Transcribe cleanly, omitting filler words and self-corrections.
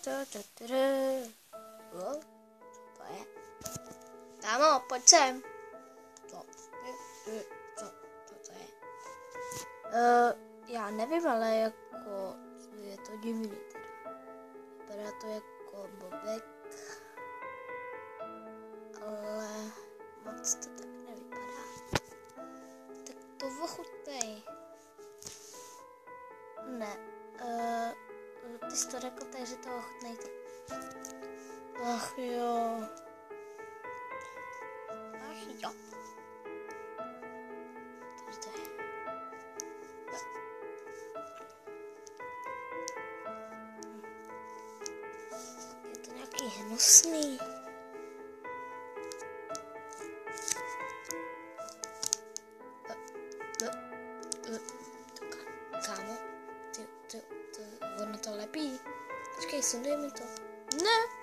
Co to je? Kámo, pojď sem. Co to je? Já nevím, ale jako je to divný teda. Vypadá to jako bobek, ale moc to tak nevypadá. Tak to ochutnej. Ne, ty jsi to řekl, takže to ochutnejte. Ach jo. Takže to je. Je to nějaký hnusný. Kámo, ono to lepí. Počkej, sundej mi to. Ne.